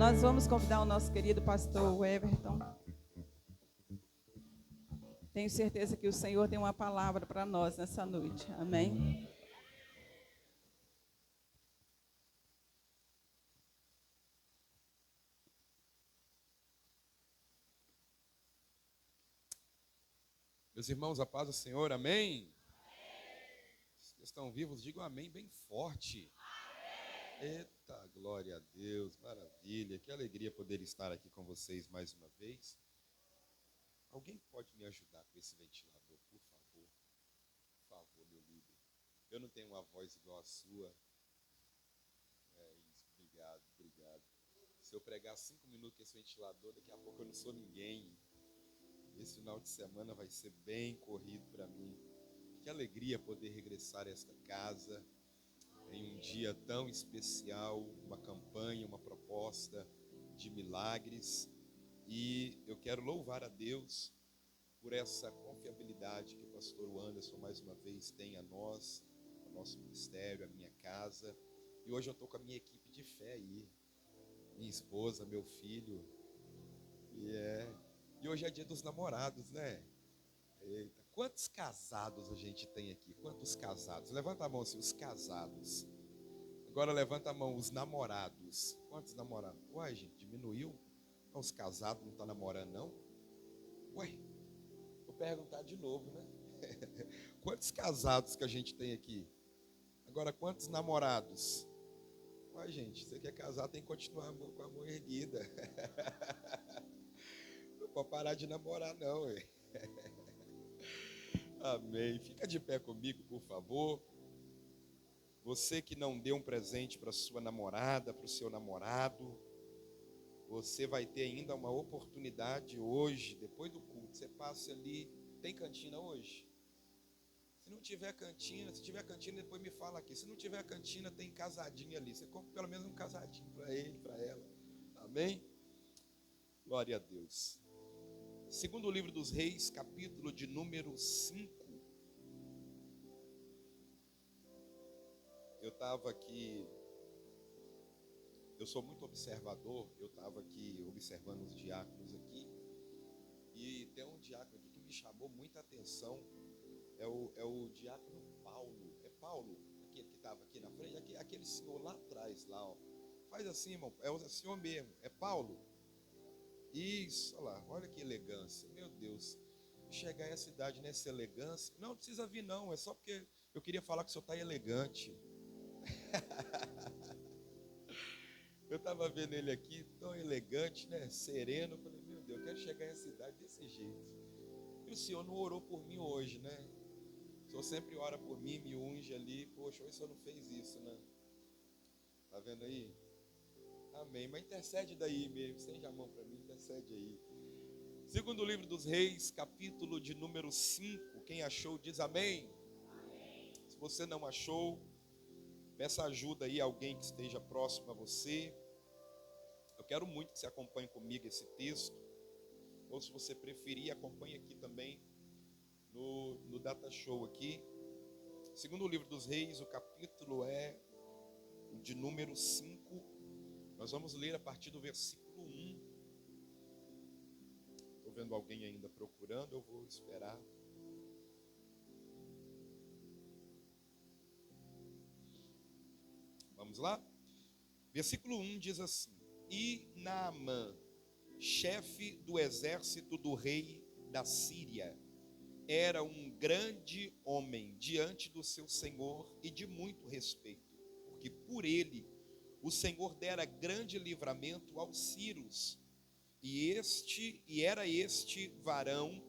Nós vamos convidar o nosso querido pastor Everton. Tenho certeza que o Senhor tem uma palavra para nós nessa noite. Amém? Meus irmãos, a paz do Senhor, amém? Os que estão vivos, digam amém bem forte. Eita, glória a Deus, maravilha, que alegria poder estar aqui com vocês mais uma vez. Alguém pode me ajudar com esse ventilador, por favor? Por favor, meu líder. Eu não tenho uma voz igual a sua. É isso, obrigado, obrigado. Se eu pregar 5 minutos com esse ventilador, daqui a pouco eu não sou ninguém. Esse final de semana vai ser bem corrido para mim. Que alegria poder regressar a esta casa em um dia tão especial, uma campanha, uma proposta de milagres. E eu quero louvar a Deus por essa confiabilidade que o pastor Anderson mais uma vez tem a nós, ao nosso ministério, a minha casa. E hoje eu estou com a minha equipe de fé aí, minha esposa, meu filho. E hoje é dia dos namorados, né? Eita, quantos casados a gente tem aqui? Quantos casados? Levanta a mão assim, os casados. Agora levanta a mão, os namorados. Quantos namorados? Uai, gente, diminuiu? Não, os casados não estão namorando, não? Uai, vou perguntar de novo, né? Quantos casados que a gente tem aqui? Agora, quantos namorados? Uai, gente, você quer casar, tem que continuar com a mão erguida. Não pode parar de namorar, não, ué. Amém. Fica de pé comigo, por favor. Você que não deu um presente para sua namorada, para o seu namorado, você vai ter ainda uma oportunidade hoje, depois do culto. Você passa ali, tem cantina hoje? Se não tiver cantina, se tiver cantina, depois me fala aqui. Se não tiver cantina, tem casadinha ali. Você compra pelo menos um casadinho para ele, para ela. Amém? Glória a Deus. Segundo o livro dos Reis, capítulo de número 5. Eu estava aqui, eu sou muito observador, eu estava aqui observando os diáconos aqui, e tem um diácono aqui que me chamou muita atenção, é o diácono Paulo. É Paulo, aquele que estava aqui na frente, aquele senhor lá atrás, lá, ó. Faz assim, irmão, é o senhor mesmo, é Paulo. Isso, olha lá, olha que elegância, meu Deus. Chegar a essa idade nessa elegância, não precisa vir não, é só porque eu queria falar que o senhor está elegante. Eu estava vendo ele aqui, tão elegante, né? Sereno. Eu falei, meu Deus, eu quero chegar a essa idade desse jeito. E o senhor não orou por mim hoje, né? O senhor sempre ora por mim, me unge ali. Poxa, hoje o senhor não fez isso, né? Tá vendo aí? Amém. Mas intercede daí mesmo, estende a mão para mim, intercede aí. Segundo o livro dos Reis, capítulo de número 5. Quem achou diz amém. Se você não achou, peça ajuda aí a alguém que esteja próximo a você. Eu quero muito que você acompanhe comigo esse texto. Ou se você preferir, acompanhe aqui também no Data Show aqui. Segundo o livro dos Reis, o capítulo é o de número 5. Nós vamos ler a partir do versículo 1. Estou vendo alguém ainda procurando, eu vou esperar. Vamos lá? Versículo 1 diz assim: E Naamã, chefe do exército do rei da Síria, era um grande homem diante do seu senhor e de muito respeito, porque por ele o Senhor dera grande livramento aos sírios. E era este varão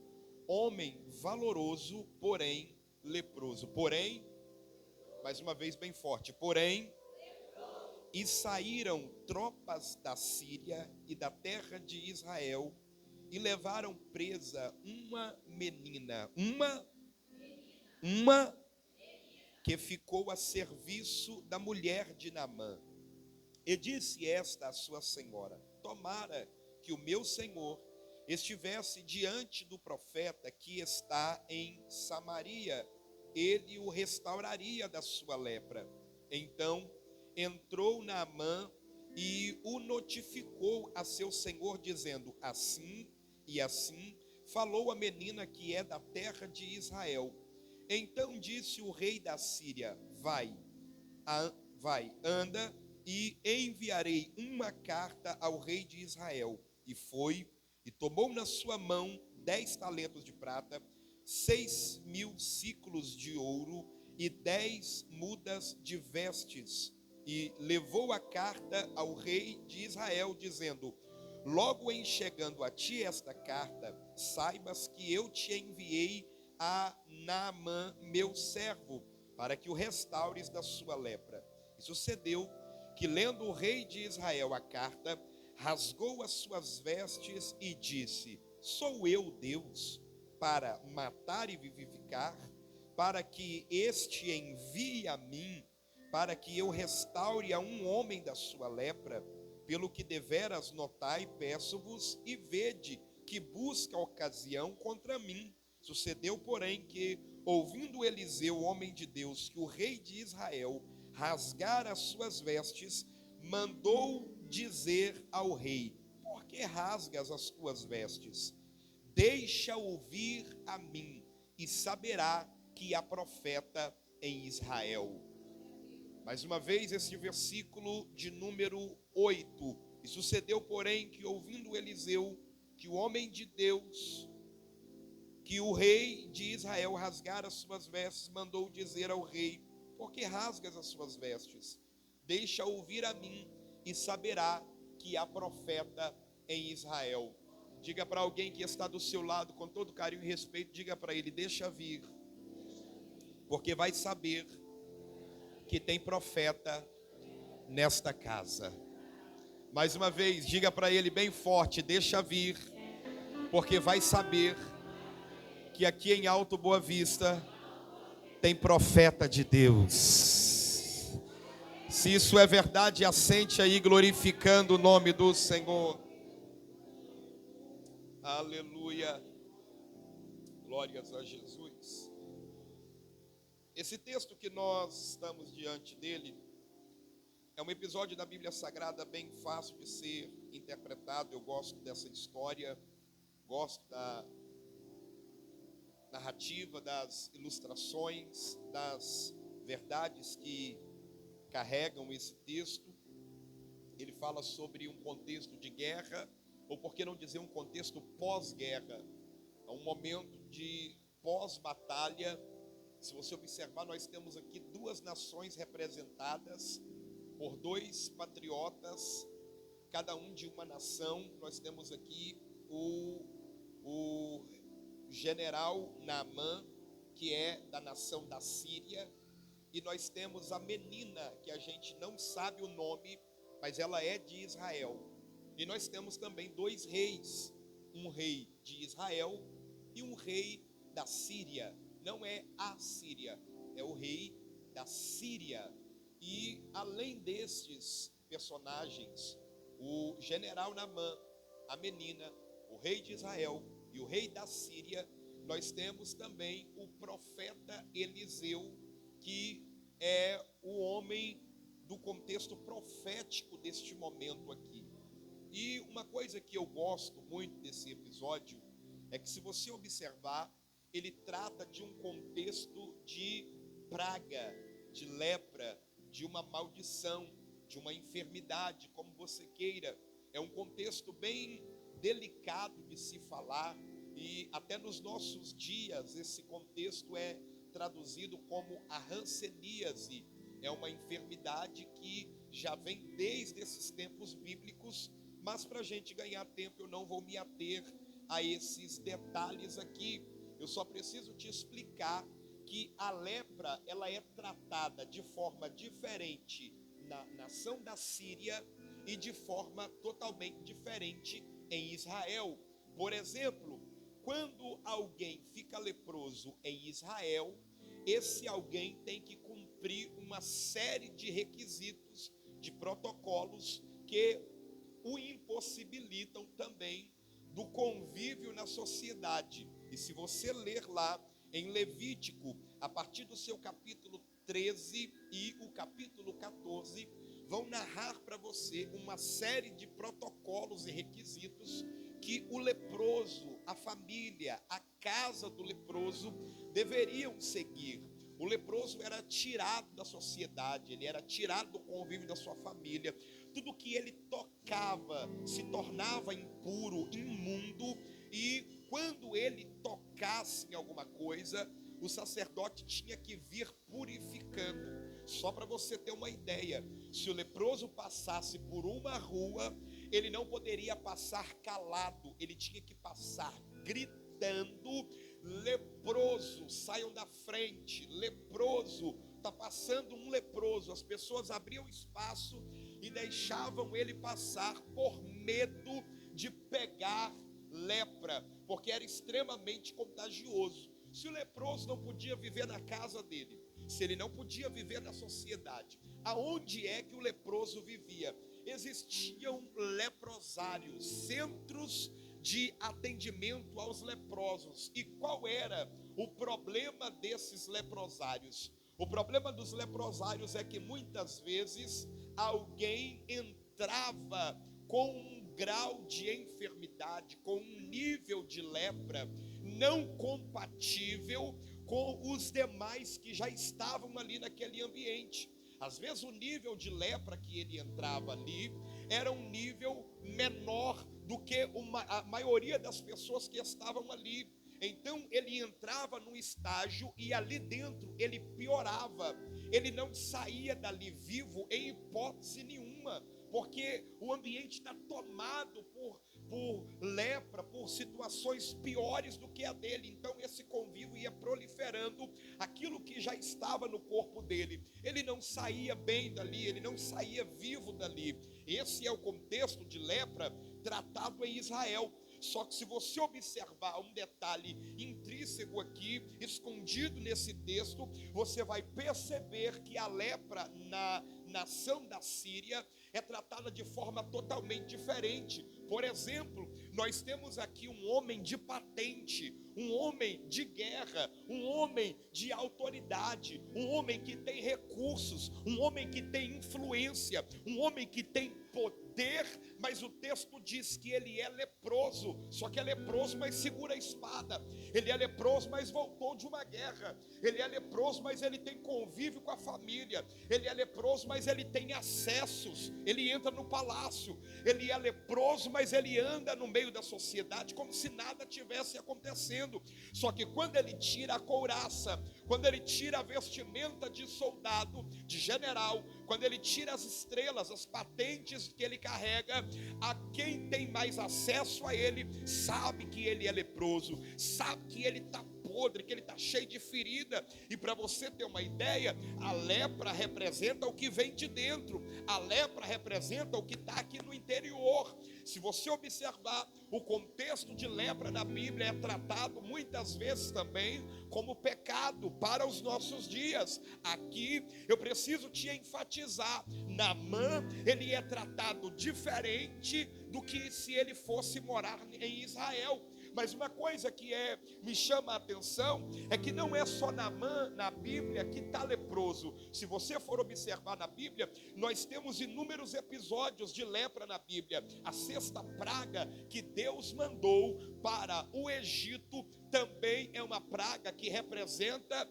homem valoroso, porém leproso. Porém, mais uma vez bem forte, porém, e saíram tropas da Síria e da terra de Israel e levaram presa uma menina, uma que ficou a serviço da mulher de Naamã. E disse esta à sua senhora: tomara que o meu senhor estivesse diante do profeta que está em Samaria, ele o restauraria da sua lepra. Então entrou Naamã e o notificou a seu senhor, dizendo: assim e assim falou a menina que é da terra de Israel. Então disse o rei da Síria: vai, anda, e enviarei uma carta ao rei de Israel. E foi, e tomou na sua mão 10 talentos de prata, 6.000 ciclos de ouro e 10 mudas de vestes, e levou a carta ao rei de Israel, dizendo: logo em chegando a ti esta carta, saibas que eu te enviei a Naamã, meu servo, para que o restaures da sua lepra. E sucedeu que, lendo o rei de Israel a carta, rasgou as suas vestes e disse: sou eu Deus para matar e vivificar, para que este envie a mim, para que eu restaure a um homem da sua lepra? Pelo que deveras notai, peço-vos, e vede que busca ocasião contra mim. Sucedeu, porém, que, ouvindo Eliseu, homem de Deus, que o rei de Israel rasgara as suas vestes, mandou dizer ao rei: por que rasgas as tuas vestes? Deixa ouvir a mim, e saberá que há profeta em Israel. Mais uma vez, esse versículo de número 8. E sucedeu, porém, que, ouvindo Eliseu que o homem de Deus, que o rei de Israel rasgara as suas vestes, mandou dizer ao rei: por que rasgas as suas vestes? Deixa ouvir a mim, e saberá que há profeta em Israel. Diga para alguém que está do seu lado, com todo carinho e respeito, diga para ele: deixa vir, porque vai saber que tem profeta nesta casa. Mais uma vez, diga para ele bem forte: deixa vir, porque vai saber que aqui em Alto Boa Vista tem profeta de Deus. Se isso é verdade, assente aí glorificando o nome do Senhor. Aleluia. Glórias a Jesus. Esse texto que nós estamos diante dele é um episódio da Bíblia Sagrada bem fácil de ser interpretado. Eu gosto dessa história, gosto da narrativa, das ilustrações, das verdades que carregam esse texto. Ele fala sobre um contexto de guerra, ou por que não dizer um contexto pós-guerra. É um momento de pós-batalha. Se você observar, nós temos aqui duas nações representadas por dois patriotas, cada um de uma nação. Nós temos aqui o general Naamã, que é da nação da Síria, e nós temos a menina, que a gente não sabe o nome, mas ela é de Israel. E nós temos também dois reis, um rei de Israel e um rei da Síria. Não é a Síria, é o rei da Síria. E além destes personagens, o general Naamã, a menina, o rei de Israel e o rei da Síria, nós temos também o profeta Eliseu, que é o homem do contexto profético deste momento aqui. E uma coisa que eu gosto muito desse episódio é que, se você observar, ele trata de um contexto de praga, de lepra, de uma maldição, de uma enfermidade, como você queira. É um contexto bem delicado de se falar, e até nos nossos dias esse contexto é traduzido como a hanseníase. É uma enfermidade que já vem desde esses tempos bíblicos, mas para a gente ganhar tempo eu não vou me ater a esses detalhes aqui. Eu só preciso te explicar que a lepra, ela é tratada de forma diferente na nação da Síria e de forma totalmente diferente em Israel. Por exemplo, quando alguém fica leproso em Israel, esse alguém tem que cumprir uma série de requisitos, de protocolos que o impossibilitam também do convívio na sociedade. E se você ler lá em Levítico, a partir do seu capítulo 13 e o capítulo 14, vão narrar para você uma série de protocolos e requisitos que o leproso, a família, a casa do leproso deveriam seguir. O leproso era tirado da sociedade, ele era tirado do convívio da sua família. Tudo que ele tocava se tornava impuro, imundo, e quando ele tocasse em alguma coisa, o sacerdote tinha que vir purificando. Só para você ter uma ideia, se o leproso passasse por uma rua, ele não poderia passar calado, ele tinha que passar gritando: leproso, saiam da frente, leproso, está passando um leproso. As pessoas abriam espaço e deixavam ele passar por medo de pegar lepra, porque era extremamente contagioso. Se o leproso não podia viver na casa dele, se ele não podia viver na sociedade, aonde é que o leproso vivia? Existiam leprosários, centros de atendimento aos leprosos. E qual era o problema desses leprosários? O problema dos leprosários é que muitas vezes alguém entrava com um grau de enfermidade, com um nível de lepra não compatível com os demais que já estavam ali naquele ambiente. Às vezes o nível de lepra que ele entrava ali era um nível menor do que a maioria das pessoas que estavam ali. Então ele entrava num estágio e ali dentro ele piorava. Ele não saía dali vivo em hipótese nenhuma, porque o ambiente está tomado por lepra, por situações piores do que a dele. Então esse convívio ia proliferando aquilo que já estava no corpo dele. Ele não saía bem dali, ele não saía vivo dali. Esse é o contexto de lepra tratado em Israel. Só que se você observar um detalhe intrínseco aqui, escondido nesse texto, você vai perceber que a lepra na nação da Síria é tratada de forma totalmente diferente. Por exemplo, nós temos aqui um homem de patente, um homem de guerra, um homem de autoridade, um homem que tem recursos, um homem que tem influência, um homem que tem poder, mas o texto diz que ele é leproso. Só que é leproso, mas segura a espada. Ele é leproso, mas voltou de uma guerra. Ele é leproso, mas ele tem convívio com a família. Ele é leproso, mas ele tem acessos. Ele entra no palácio. Ele é leproso, mas ele anda no meio da sociedade como se nada tivesse acontecendo. Só que quando ele tira a couraça, quando ele tira a vestimenta de soldado, de general, quando ele tira as estrelas, as patentes que ele carrega, a quem tem mais acesso a ele, sabe que ele é leproso, sabe que ele está podre, que ele está cheio de ferida. E para você ter uma ideia, a lepra representa o que vem de dentro, a lepra representa o que está aqui no interior. Se você observar, o contexto de lepra na Bíblia é tratado muitas vezes também como pecado para os nossos dias. Aqui eu preciso te enfatizar: Naamã, ele é tratado diferente do que se ele fosse morar em Israel. Mas uma coisa que me chama a atenção é que não é só Naamã na Bíblia que está leproso. Se você for observar na Bíblia, nós temos inúmeros episódios de lepra na Bíblia. A sexta praga que Deus mandou para o Egito também é uma praga que representa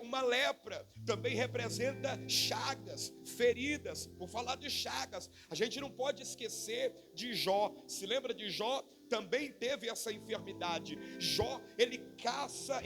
uma lepra, também representa chagas, feridas. Por falar de chagas, a gente não pode esquecer de Jó. Se lembra de Jó? Também teve essa enfermidade. Jó, ele coça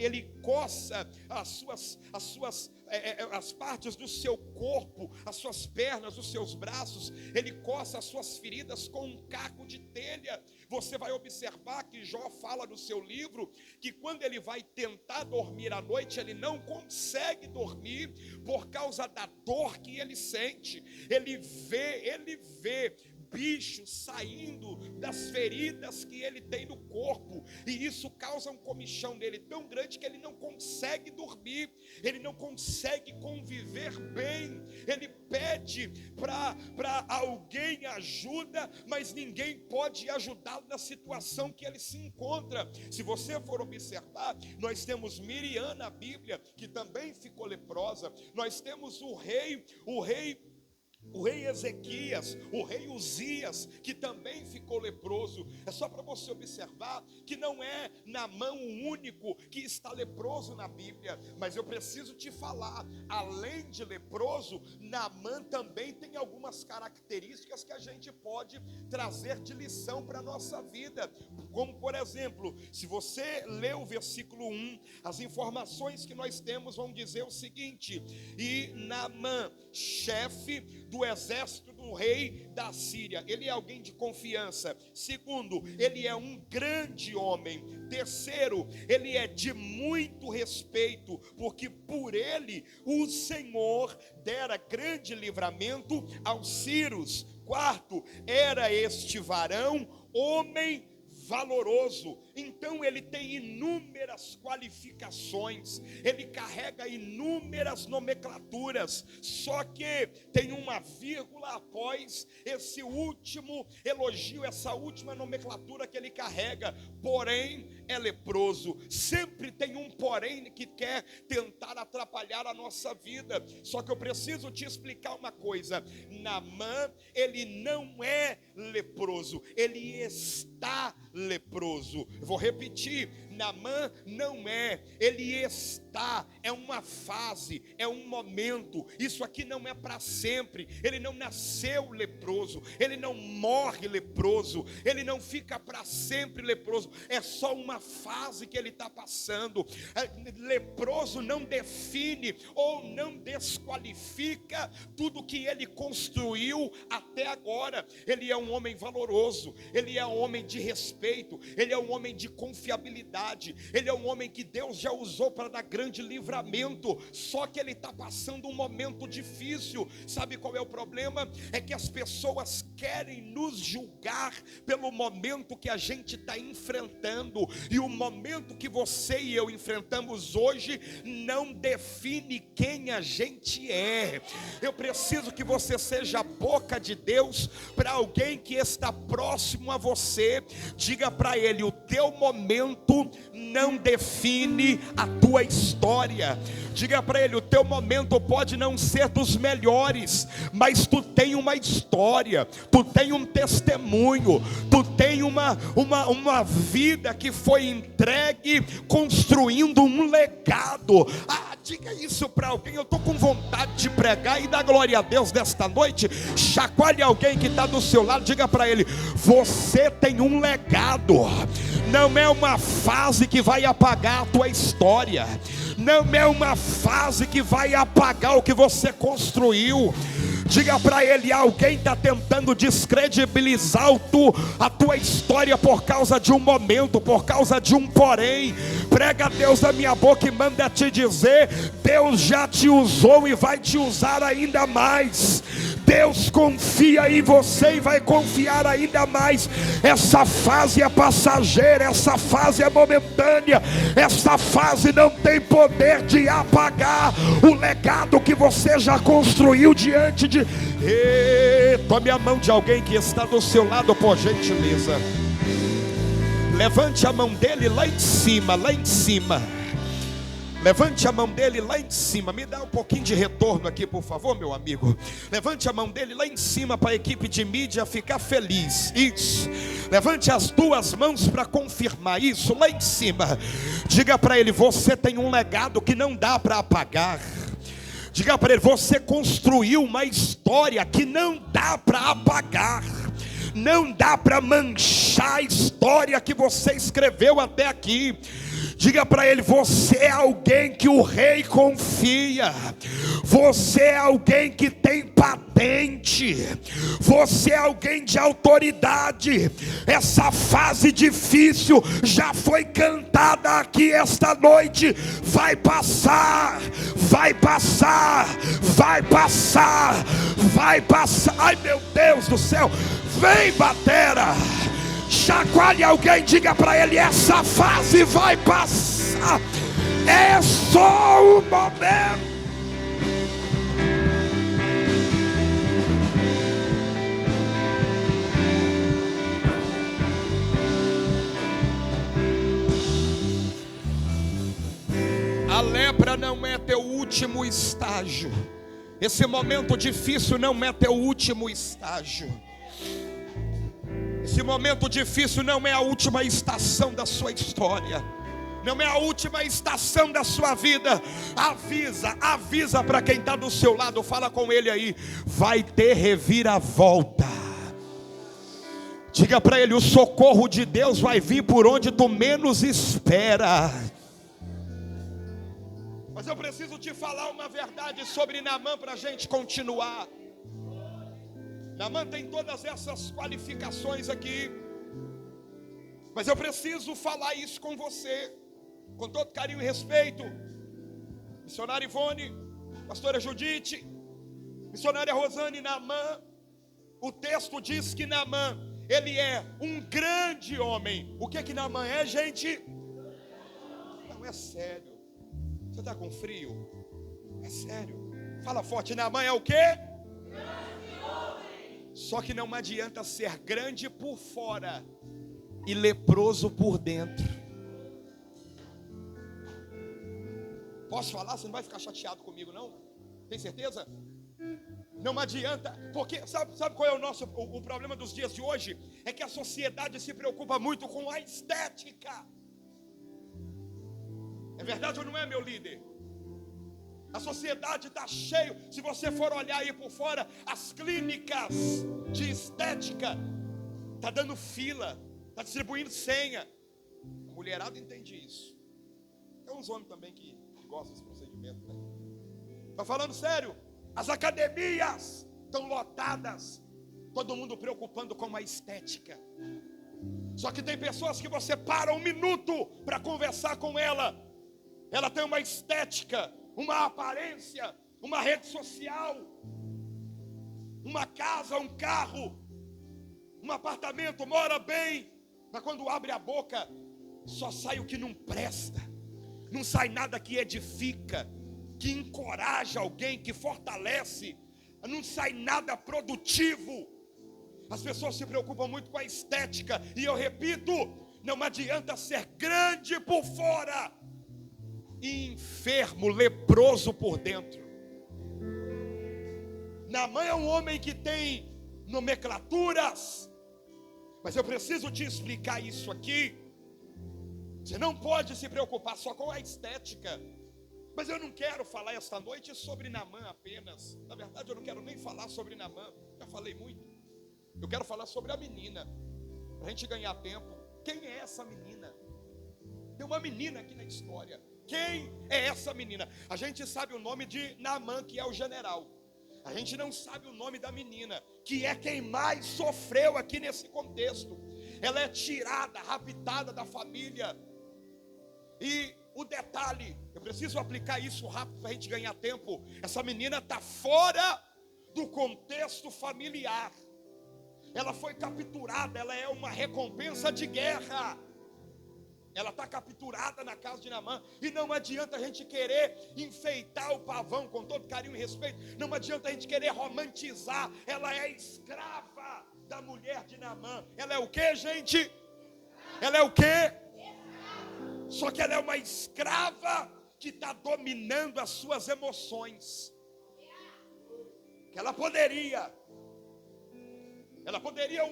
as partes do seu corpo, as suas pernas, os seus braços. Ele coça as suas feridas com um caco de telha. Você vai observar que Jó fala no seu livro que quando ele vai tentar dormir à noite, ele não consegue dormir por causa da dor que ele sente. Ele vê bichos saindo das feridas que ele tem no corpo, e isso causa um comichão nele tão grande que ele não consegue dormir, ele não consegue conviver bem. Ele pede para alguém ajuda, mas ninguém pode ajudá-lo na situação que ele se encontra. Se você for observar, nós temos Miriam na Bíblia, que também ficou leprosa. Nós temos o rei o rei Ezequias, o rei Uzias, que também ficou leproso. É só para você observar que não é Naamã o único que está leproso na Bíblia. Mas eu preciso te falar, além de leproso, Naamã também tem algumas características que a gente pode trazer de lição para a nossa vida. Como por exemplo, se você ler o versículo 1, as informações que nós temos vão dizer o seguinte: e Naamã, chefe do exército do rei da Síria, ele é alguém de confiança. Segundo, ele é um grande homem. Terceiro, ele é de muito respeito, porque por ele o Senhor dera grande livramento aos sírios. Quarto, era este varão homem valoroso. Então ele tem inúmeras qualificações, ele carrega inúmeras nomenclaturas, só que tem uma vírgula após esse último elogio, essa última nomenclatura que ele carrega: porém é leproso. Sempre tem um porém que quer tentar atrapalhar a nossa vida. Só que eu preciso te explicar uma coisa: Naamã, ele não é leproso, ele está leproso. Eu vou repetir: Naamã não é, ele está, é uma fase, é um momento. Isso aqui não é para sempre. Ele não nasceu leproso, ele não morre leproso, ele não fica para sempre leproso. É só uma fase que ele está passando. Leproso não define ou não desqualifica tudo que ele construiu até agora. Ele é um homem valoroso, ele é um homem de respeito, ele é um homem de confiabilidade, ele é um homem que Deus já usou para dar grande livramento. Só que ele está passando um momento difícil. Sabe qual é o problema? É que as pessoas querem nos julgar pelo momento que a gente está enfrentando, e o momento que você e eu enfrentamos hoje não define quem a gente é. Eu preciso que você seja a boca de Deus para alguém que está próximo a você. Diga para ele: o teu momento não define a tua história. Diga para ele: o teu momento pode não ser dos melhores, mas tu tem uma história, tu tem um testemunho, tu tem uma vida que foi entregue construindo um legado. Diga isso para alguém. Eu estou com vontade de pregar e dar glória a Deus nesta noite. Chacoalhe alguém que está do seu lado, diga para ele: você tem um legado. Não é uma fase que vai apagar a tua história, não é uma fase que vai apagar o que você construiu. Diga para ele: alguém está tentando descredibilizar a tua história por causa de um momento, por causa de um porém. Prega a Deus na minha boca e manda te dizer: Deus já te usou e vai te usar ainda mais. Deus confia em você e vai confiar ainda mais. Essa fase é passageira, essa fase é momentânea, essa fase não tem poder de apagar o legado que você já construiu diante de... Tome a mão de alguém que está do seu lado, por gentileza. Levante a mão dele lá em cima, lá em cima. Levante a mão dele lá em cima. Me dá um pouquinho de retorno aqui, por favor, meu amigo. Levante a mão dele lá em cima para a equipe de mídia ficar feliz. Isso. Levante as duas mãos para confirmar isso lá em cima. Diga para ele: você tem um legado que não dá para apagar. Diga para ele: você construiu uma história que não dá para apagar. Não dá para manchar a história que você escreveu até aqui. Diga para ele: você é alguém que o rei confia. Você é alguém que tem patente. Você é alguém de autoridade. Essa fase difícil já foi cantada aqui esta noite. Vai passar, vai passar, vai passar, vai passar. Ai, meu Deus do céu. Vem, batera. Chacoalhe alguém, diga para ele: essa fase vai passar. É só um momento. A lepra não é teu último estágio. Esse momento difícil não é teu último estágio. Esse momento difícil não é a última estação da sua história. Não é a última estação da sua vida. Avisa para quem está do seu lado. Fala com ele aí. Vai ter reviravolta. Diga para ele: o socorro de Deus vai vir por onde tu menos espera. Mas eu preciso te falar uma verdade sobre Naamã para a gente continuar. Naamã tem todas essas qualificações aqui, mas eu preciso falar isso com você, com todo carinho e respeito. Missionária Ivone, pastora Judite, missionária Rosane. Naamã, o texto diz que Naamã, ele é um grande homem. O que Naamã é, gente? Não, é sério. Você está com frio? É sério. Fala forte. Naamã é o quê? Só que não adianta ser grande por fora e leproso por dentro. Posso falar? Você não vai ficar chateado comigo, não? Tem certeza? Não adianta, porque sabe qual é o problema dos dias de hoje? É que a sociedade se preocupa muito com a estética. É verdade ou não é, meu líder? A sociedade está cheio. Se você for olhar aí por fora, as clínicas de estética está dando fila, está distribuindo senha. A mulherada entende isso. Tem uns homens também que gostam desse procedimento, né? Está falando sério? As academias estão lotadas. Todo mundo preocupando com a estética. Só que tem pessoas que você para um minuto para conversar com ela. Ela tem uma estética, uma aparência, uma rede social, uma casa, um carro, um apartamento, mora bem, mas quando abre a boca, só sai o que não presta, não sai nada que edifica, que encoraja alguém, que fortalece, não sai nada produtivo. As pessoas se preocupam muito com a estética, e eu repito, não adianta ser grande por fora e enfermo, leproso por dentro. Naamã é um homem que tem nomenclaturas, mas eu preciso te explicar isso aqui. Você não pode se preocupar só com a estética. Mas eu não quero falar esta noite sobre Naamã apenas. Na verdade eu não quero nem falar sobre Naamã, já falei muito. Eu quero falar sobre a menina, para a gente ganhar tempo. Quem é essa menina? Tem uma menina aqui na história. Quem é essa menina? A gente sabe o nome de Naamã, que é o general. A gente não sabe o nome da menina, que é quem mais sofreu aqui nesse contexto. Ela é tirada, raptada da família. E o detalhe, eu preciso aplicar isso rápido para a gente ganhar tempo. Essa menina está fora do contexto familiar. Ela foi capturada, ela é uma recompensa de guerra. Ela está capturada na casa de Naamã. E não adianta a gente querer enfeitar o pavão com todo carinho e respeito. Não adianta a gente querer romantizar. Ela é escrava da mulher de Naamã. Ela é o que, gente? Ela é o que? Só que ela é uma escrava que está dominando as suas emoções. Que ela poderia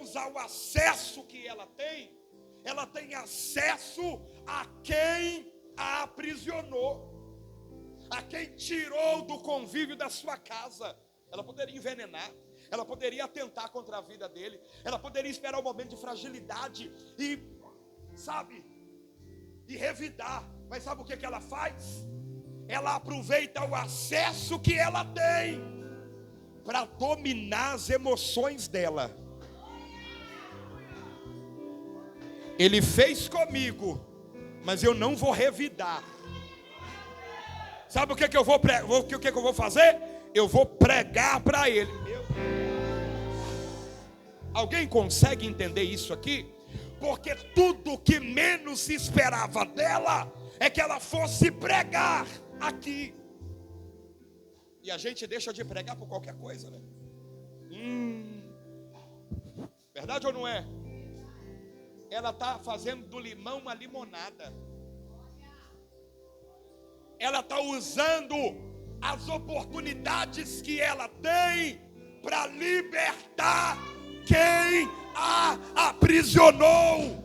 usar o acesso que ela tem. Ela tem acesso a quem a aprisionou, a quem tirou do convívio da sua casa. Ela poderia envenenar, ela poderia atentar contra a vida dele, ela poderia esperar um momento de fragilidade e, e revidar. Mas sabe o que ela faz? Ela aproveita o acesso que ela tem para dominar as emoções dela. Ele fez comigo, mas eu não vou revidar. Sabe o que eu vou fazer? Eu vou pregar para ele. Alguém consegue entender isso aqui? Porque tudo que menos se esperava dela é que ela fosse pregar aqui. E a gente deixa de pregar por qualquer coisa, né? Verdade ou não é? Ela está fazendo do limão uma limonada. Ela está usando as oportunidades que ela tem para libertar quem a aprisionou.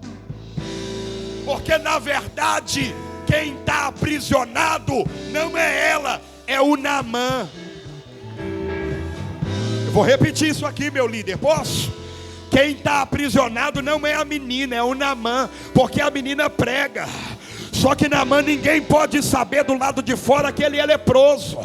Porque na verdade, quem está aprisionado não é ela, é o Naamã. Eu vou repetir isso aqui, meu líder, posso? Quem está aprisionado não é a menina, é o Naamã, porque a menina prega. Só que Naamã, ninguém pode saber do lado de fora que ele é leproso.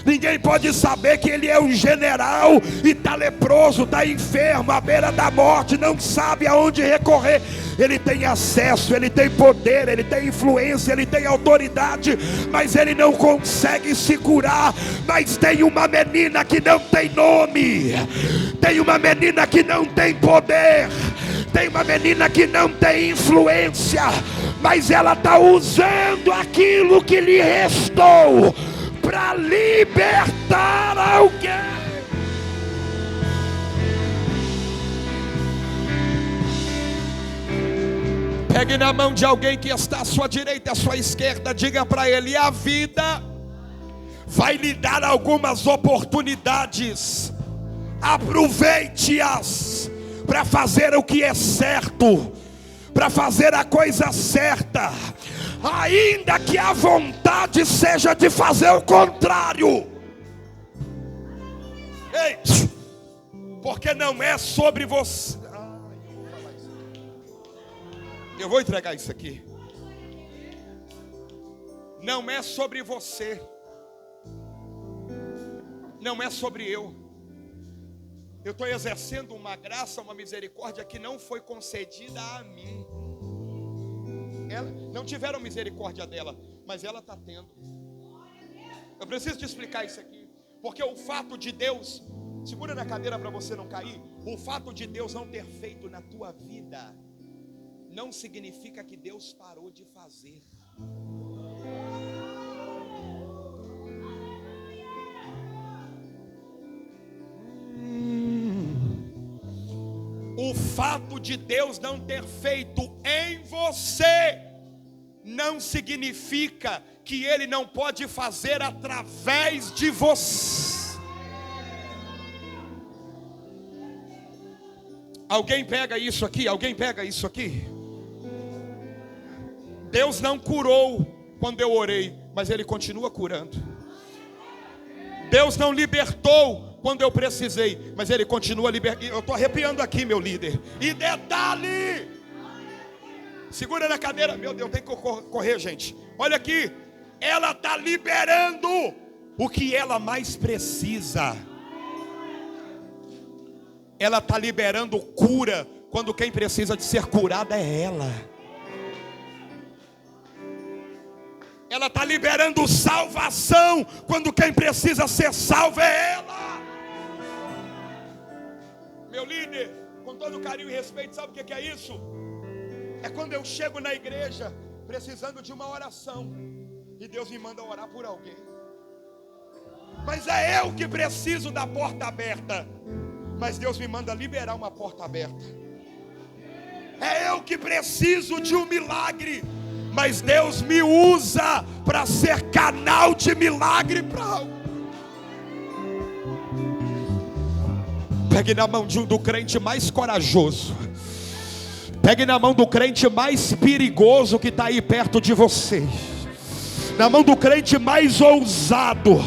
Ninguém pode saber que ele é um general e está leproso, está enfermo, à beira da morte, não sabe aonde recorrer. Ele tem acesso, ele tem poder, ele tem influência, ele tem autoridade, mas ele não consegue se curar. Mas tem uma menina que não tem nome, tem uma menina que não tem poder, tem uma menina que não tem influência, mas ela está usando aquilo que lhe restou para libertar alguém. Pegue na mão de alguém que está à sua direita, à sua esquerda, diga para ele: a vida vai lhe dar algumas oportunidades, aproveite-as para fazer o que é certo, para fazer a coisa certa, ainda que a vontade seja de fazer o contrário. Ei, porque não é sobre você. Eu vou entregar isso aqui. Não é sobre você, não é sobre eu. Eu estou exercendo uma graça, uma misericórdia que não foi concedida a mim. Não tiveram misericórdia dela, mas ela está tendo. Eu preciso te explicar isso aqui, porque o fato de Deus, segura na cadeira para você não cair, o fato de Deus não ter feito na tua vida não significa que Deus parou de fazer. O fato de Deus não ter feito em você não significa que Ele não pode fazer através de você. Alguém pega isso aqui? Alguém pega isso aqui? Deus não curou quando eu orei, mas Ele continua curando. Deus não libertou quando eu precisei, mas Ele continua libertando. Eu estou arrepiando aqui, meu líder. E detalhe, segura na cadeira, meu Deus, tem que correr, gente. Olha aqui, ela está liberando o que ela mais precisa. Ela está liberando cura, quando quem precisa de ser curada é ela. Ela está liberando salvação, quando quem precisa ser salvo é ela. Meu líder, com todo carinho e respeito, sabe o que é isso? É quando eu chego na igreja precisando de uma oração e Deus me manda orar por alguém. Mas é eu que preciso da porta aberta, mas Deus me manda liberar uma porta aberta. É eu que preciso de um milagre, mas Deus me usa para ser canal de milagre para alguém. Pegue na mão do crente mais corajoso, pegue na mão do crente mais perigoso que está aí perto de você, na mão do crente mais ousado.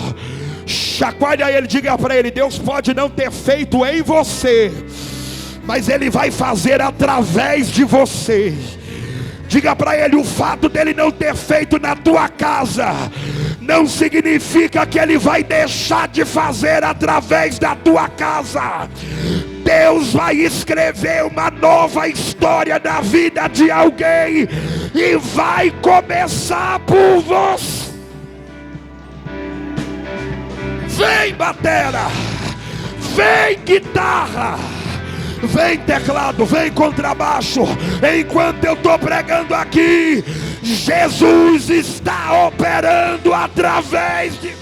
Chacoalha ele, diga para ele: Deus pode não ter feito em você, mas Ele vai fazer através de você. Diga para ele: o fato dele não ter feito na tua casa não significa que Ele vai deixar de fazer através da tua casa. Deus vai escrever uma nova história na vida de alguém e vai começar por você. Vem batera, vem guitarra, vem teclado, vem contrabaixo. Enquanto eu estou pregando aqui, Jesus está operando através de...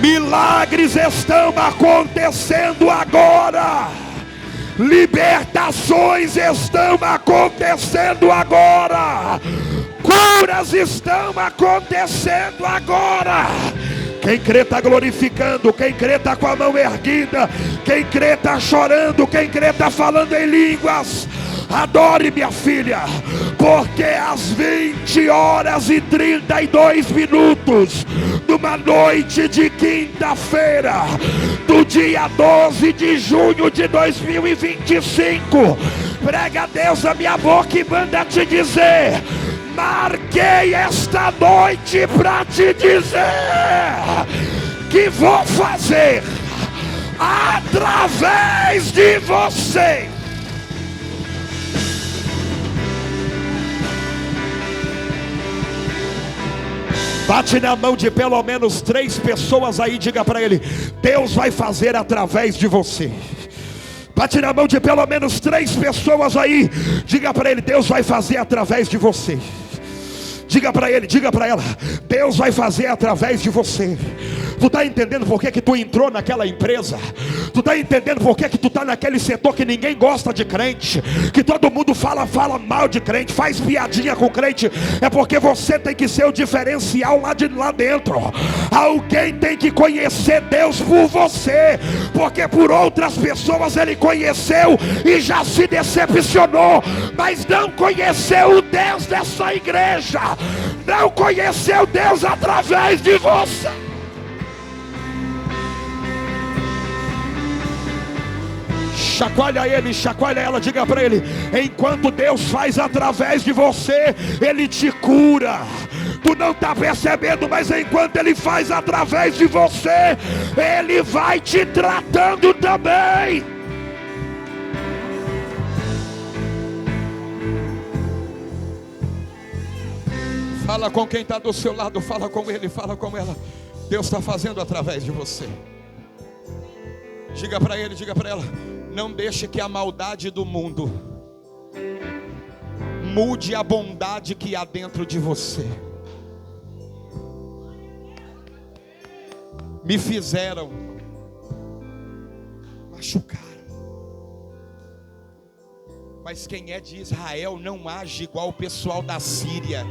Milagres estão acontecendo agora. Libertações estão acontecendo agora. Curas estão acontecendo agora. Quem crê está glorificando, quem crê está com a mão erguida, quem crê está chorando, quem crê está falando em línguas. Adore, minha filha, porque às 20h32, numa noite de quinta-feira, do dia 12 de junho de 2025, prega a Deus a minha boca e manda te dizer: marquei esta noite para te dizer que vou fazer através de você. Bate na mão de pelo menos 3 pessoas aí, diga para ele: Deus vai fazer através de você. Bate na mão de pelo menos 3 pessoas aí, diga para ele: Deus vai fazer através de você. Diga para ele, diga para ela: Deus vai fazer através de você. Tu está entendendo por que tu entrou naquela empresa? Tu está entendendo por que tu está naquele setor que ninguém gosta de crente, que todo mundo fala mal de crente, faz piadinha com crente? É porque você tem que ser o diferencial lá dentro. Alguém tem que conhecer Deus por você, porque por outras pessoas ele conheceu e já se decepcionou, mas não conheceu o Deus dessa igreja, não conheceu Deus através de você. Chacoalha ele, chacoalha ela, diga para ele: enquanto Deus faz através de você, Ele te cura. Tu não está percebendo, mas enquanto Ele faz através de você, Ele vai te tratando também. Fala com quem está do seu lado, fala com ele, fala com ela: Deus está fazendo através de você. Diga para ele, diga para ela: não deixe que a maldade do mundo mude a bondade que há dentro de você. Me fizeram, machucaram, mas quem é de Israel não age igual o pessoal da Síria.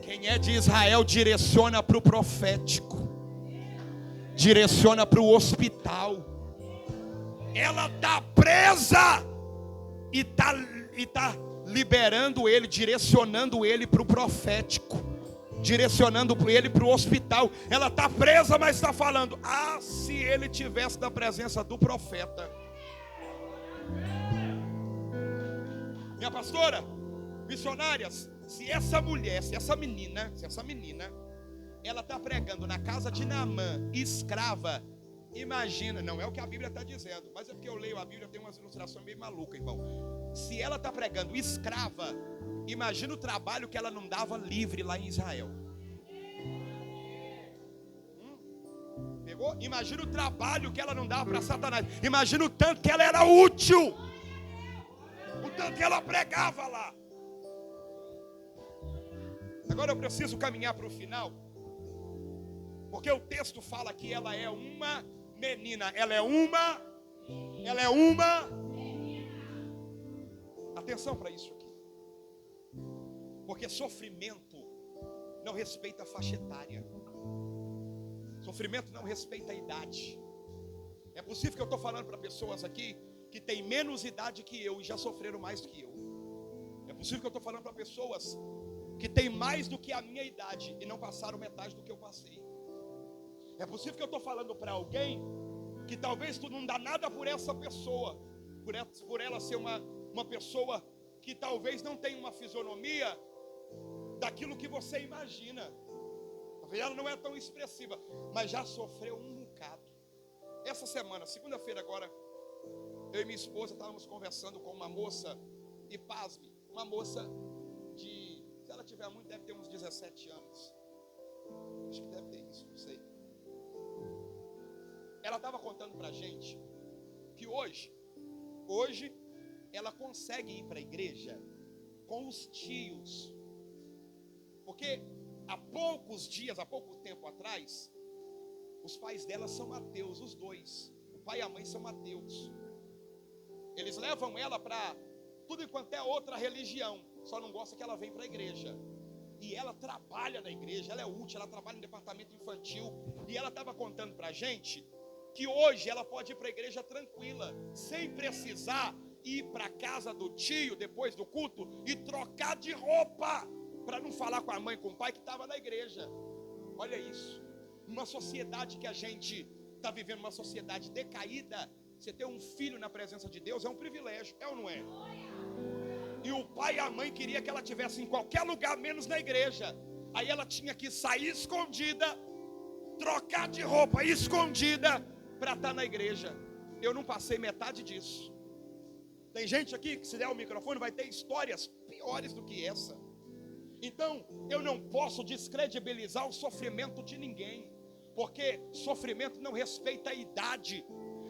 Quem é de Israel direciona para o profético, direciona para o hospital. Ela está presa e está liberando ele, direcionando ele para o profético, direcionando ele para o hospital. Ela está presa, mas está falando: ah, se ele tivesse na presença do profeta. Minha pastora, missionárias, se essa mulher, se essa menina, ela está pregando na casa de Naamã, escrava. Imagina, não é o que a Bíblia está dizendo, mas é porque eu leio a Bíblia, tem umas ilustrações meio malucas, irmão. Se ela está pregando escrava, imagina o trabalho que ela não dava livre lá em Israel. Pegou? Imagina o trabalho que ela não dava para Satanás. Imagina o tanto que ela era útil, o tanto que ela pregava lá. Agora eu preciso caminhar para o final, porque o texto fala que ela é uma menina. Ela é uma. Atenção para isso aqui, porque sofrimento não respeita a faixa etária, sofrimento não respeita a idade. É possível que eu estou falando para pessoas aqui que têm menos idade que eu e já sofreram mais do que eu. É possível que eu estou falando para pessoas que têm mais do que a minha idade e não passaram metade do que eu passei. É possível que eu estou falando para alguém que talvez tu não dá nada por essa pessoa, por ela ser uma pessoa que talvez não tenha uma fisionomia daquilo que você imagina. Talvez ela não é tão expressiva, mas já sofreu um bocado. Essa semana, segunda-feira agora, eu e minha esposa estávamos conversando com uma moça, e pasme, uma moça de, se ela tiver muito, deve ter uns 17 anos. Acho que deve ter isso, não sei. Ela estava contando para a gente que hoje ela consegue ir para a igreja com os tios, porque há poucos dias, há pouco tempo atrás, os pais dela são ateus, os dois. O pai e a mãe são ateus. Eles levam ela para tudo enquanto é outra religião, só não gosta que ela vem para a igreja. E ela trabalha na igreja, ela é útil, ela trabalha no departamento infantil. E ela estava contando para a gente que hoje ela pode ir para a igreja tranquila, sem precisar ir para a casa do tio depois do culto e trocar de roupa, para não falar com a mãe e com o pai que estava na igreja. Olha isso, uma sociedade que a gente está vivendo, uma sociedade decaída. Você ter um filho na presença de Deus é um privilégio, é ou não é? E o pai e a mãe queria que ela estivesse em qualquer lugar, menos na igreja. Aí ela tinha que sair escondida, trocar de roupa escondida, para estar na igreja. Eu não passei metade disso. Tem gente aqui que, se der o microfone, vai ter histórias piores do que essa. Então, eu não posso descredibilizar o sofrimento de ninguém, porque sofrimento não respeita a idade.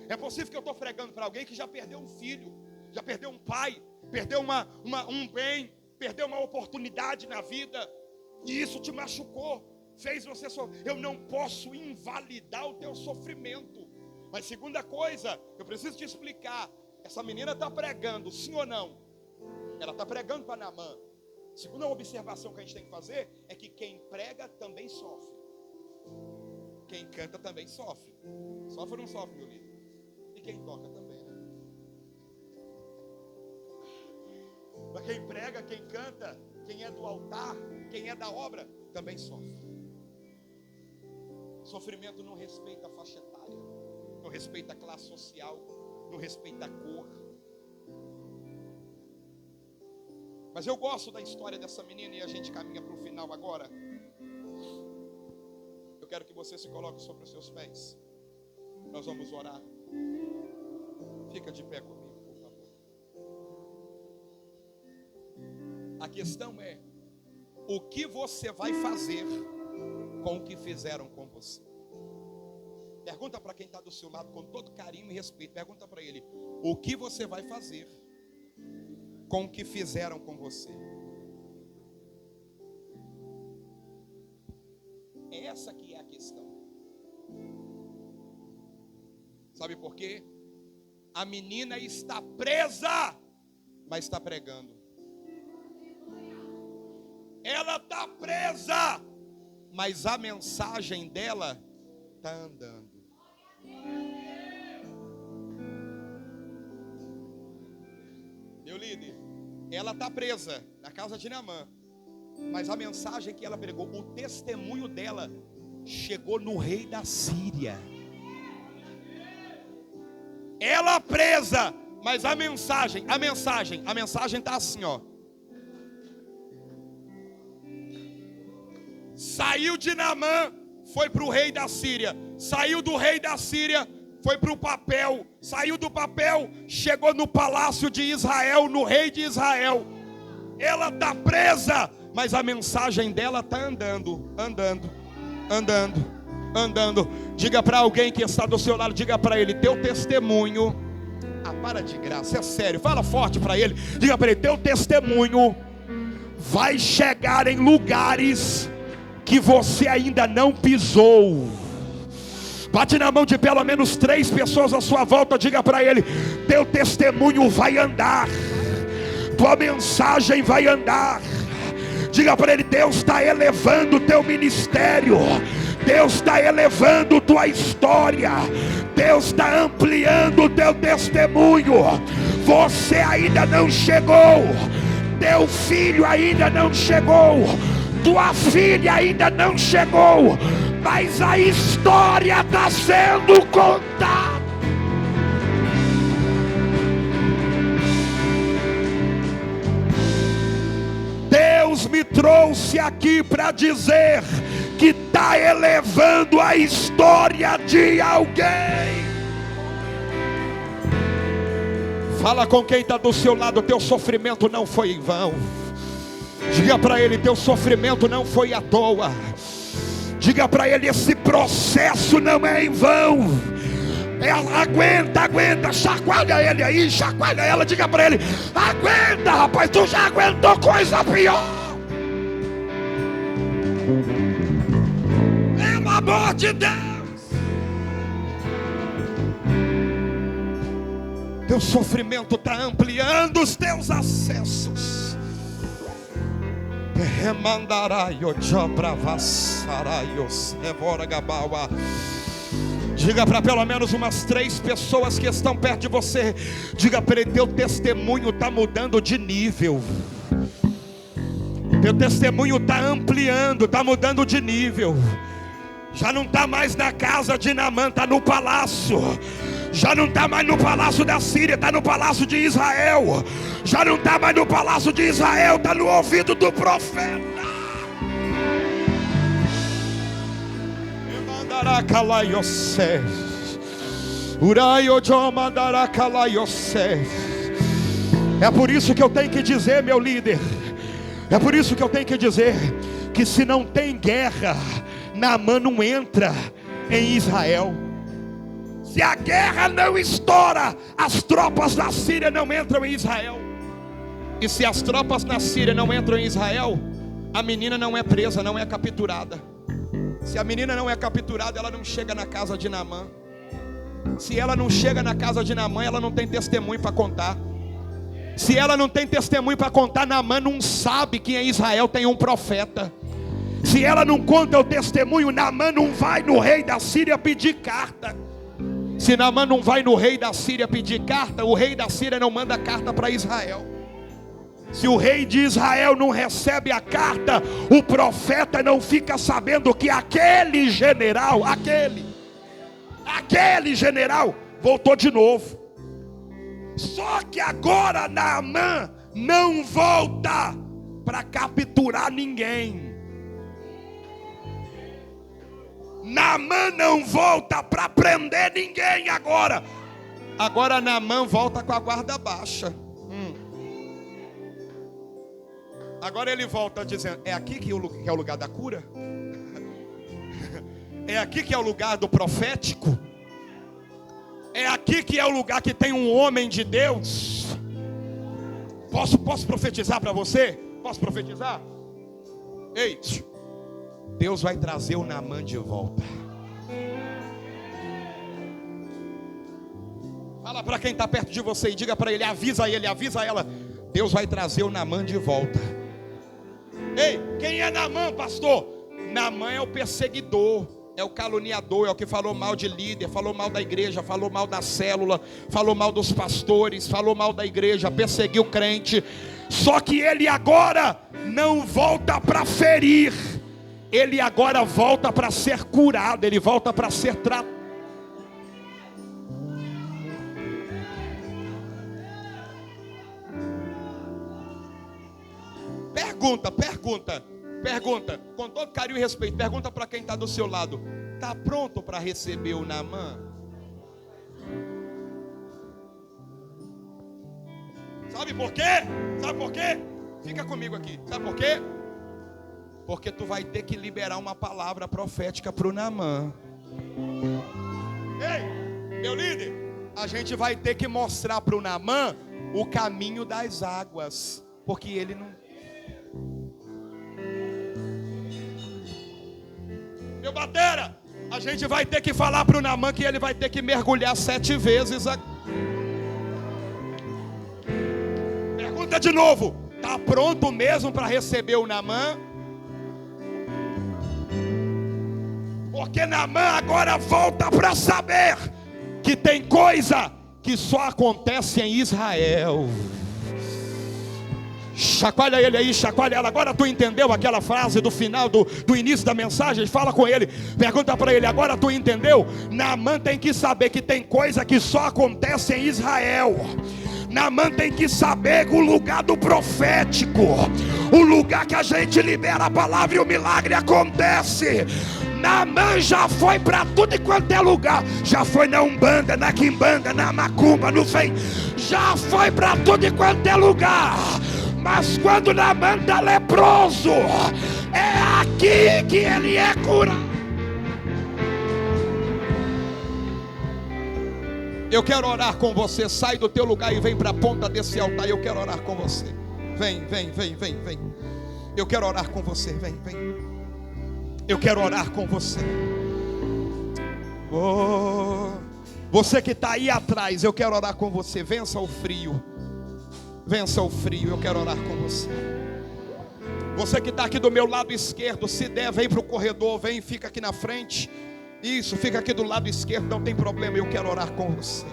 É possível que eu estou pregando para alguém que já perdeu um filho, já perdeu um pai, perdeu um bem, perdeu uma oportunidade na vida, e isso te machucou, fez você sofrer. Eu não posso invalidar o teu sofrimento. Mas segunda coisa, eu preciso te explicar. Essa menina está pregando, sim ou não? Ela está pregando para Naamã. Segunda observação que a gente tem que fazer é que quem prega também sofre. Quem canta também sofre. Sofre ou não sofre, meu líder? E quem toca também, né? Mas quem prega, quem canta, quem é do altar, quem é da obra, também sofre. Sofrimento não respeita a faixa etária, não respeita a classe social, não respeita a cor. Mas eu gosto da história dessa menina e a gente caminha para o final agora. Eu quero que você se coloque sobre os seus pés. Nós vamos orar. Fica de pé comigo, por favor. A questão é: o que você vai fazer com o que fizeram com você? Pergunta para quem está do seu lado com todo carinho e respeito. Pergunta para ele: o que você vai fazer com o que fizeram com você? Essa que é a questão. Sabe por quê? A menina está presa, mas está pregando. Ela está presa, mas a mensagem dela está andando. Meu líder, ela está presa na casa de Naamã, mas a mensagem que ela pregou, o testemunho dela chegou no rei da Síria. Ela presa, mas a mensagem está assim, ó. Saiu de Naamã, foi para o rei da Síria. Saiu do rei da Síria, foi para o papel. Saiu do papel, chegou no palácio de Israel, no rei de Israel. Ela está presa, mas a mensagem dela está andando. Diga para alguém que está do seu lado, diga para ele: teu testemunho, para de graça, é sério, fala forte para ele, diga para ele: teu testemunho vai chegar em lugares que você ainda não pisou. Bate na mão de pelo menos 3 pessoas à sua volta, diga para ele: teu testemunho vai andar, tua mensagem vai andar. Diga para ele: Deus está elevando o teu ministério, Deus está elevando tua história, Deus está ampliando o teu testemunho. Você ainda não chegou, teu filho ainda não chegou, tua filha ainda não chegou, mas a história está sendo contada. Deus me trouxe aqui para dizer que está elevando a história de alguém. Fala com quem está do seu lado: teu sofrimento não foi em vão. Diga para ele: teu sofrimento não foi à toa. Diga para ele: esse processo não é em vão. Aguenta, chacoalha ele aí, chacoalha ela, diga para ele: aguenta, rapaz, tu já aguentou coisa pior. Pelo amor de Deus. Teu sofrimento está ampliando os teus acessos. Diga para pelo menos umas 3 pessoas que estão perto de você. Diga para ele: teu testemunho está mudando de nível. Teu testemunho está ampliando, está mudando de nível. Já não está mais na casa de Naamã, está no palácio. Já não está mais no palácio da Síria, está no palácio de Israel. Já não está mais no palácio de Israel, está no ouvido do profeta. É por isso que eu tenho que dizer, meu líder, é por isso que eu tenho que dizer que se não tem guerra, Naamã não entra em Israel. Se a guerra não estoura, as tropas da Síria não entram em Israel. E se as tropas na Síria não entram em Israel, a menina não é presa, não é capturada. Se a menina não é capturada, ela não chega na casa de Naamã. Se ela não chega na casa de Naamã, ela não tem testemunho para contar. Se ela não tem testemunho para contar, Naamã não sabe que em Israel tem um profeta. Se ela não conta o testemunho, Naamã não vai no rei da Síria pedir carta. Se Naamã não vai no rei da Síria pedir carta, o rei da Síria não manda carta para Israel. Se o rei de Israel não recebe a carta, o profeta não fica sabendo que aquele general, aquele general voltou de novo. Só que agora Naamã não volta para capturar ninguém. Naamã não volta para prender ninguém agora. Agora Naamã volta com a guarda baixa. Agora ele volta dizendo: é aqui que é o lugar da cura? É aqui que é o lugar do profético? É aqui que é o lugar que tem um homem de Deus? Posso profetizar para você? Posso profetizar? Ei, Deus vai trazer o Naamã de volta. Fala para quem está perto de você e diga para ele, avisa ela. Deus vai trazer o Naamã de volta. Ei, quem é Naamã, pastor? Naamã é o perseguidor, é o caluniador, é o que falou mal de líder, falou mal da igreja, falou mal da célula, falou mal dos pastores, falou mal da igreja, perseguiu o crente. Só que ele agora não volta para ferir, ele agora volta para ser curado, ele volta para ser tratado. Pergunta, com todo carinho e respeito, pergunta para quem está do seu lado: está pronto para receber o Naamã? Sabe por quê? Fica comigo aqui, sabe por quê? Porque tu vai ter que liberar uma palavra profética para o Naamã. Ei, meu líder, a gente vai ter que mostrar para o Naamã o caminho das águas, porque ele não... Meu batera, a gente vai ter que falar para o Naamã que ele vai ter que mergulhar 7 vezes. Pergunta de novo: está pronto mesmo para receber o Naamã? Porque Naamã agora volta para saber que tem coisa que só acontece em Israel. Chacoalha ele aí, chacoalha ela. Agora tu entendeu aquela frase do final, do início da mensagem? Fala com ele, pergunta para ele: agora tu entendeu? Naamã tem que saber que tem coisa que só acontece em Israel. Naamã tem que saber o lugar do profético, o lugar que a gente libera a palavra e o milagre acontece. Naamã já foi para tudo e quanto é lugar. Já foi na Umbanda, na Quimbanda, na Macumba, no Vem. Já foi para tudo e quanto é lugar. Mas quando Naamã está leproso, é aqui que ele é curado. Eu quero orar com você. Sai do teu lugar e vem para a ponta desse altar. Eu quero orar com você. Vem. Eu quero orar com você. Vem. Eu quero orar com você. Oh, você que está aí atrás, eu quero orar com você. Vença o frio. Vença o frio, eu quero orar com você. Você que está aqui do meu lado esquerdo, se der, vem para o corredor, vem, fica aqui na frente. Isso, fica aqui do lado esquerdo, não tem problema, eu quero orar com você.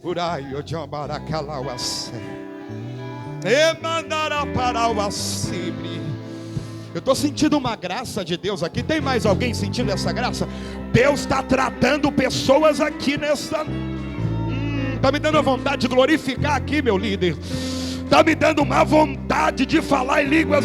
Urai, eu te amarakalawase. E mandará para o acibre. Eu estou sentindo uma graça de Deus aqui. Tem mais alguém sentindo essa graça? Deus está tratando pessoas aqui nessa... Está me dando a vontade de glorificar aqui, meu líder. Está me dando uma vontade de falar em línguas.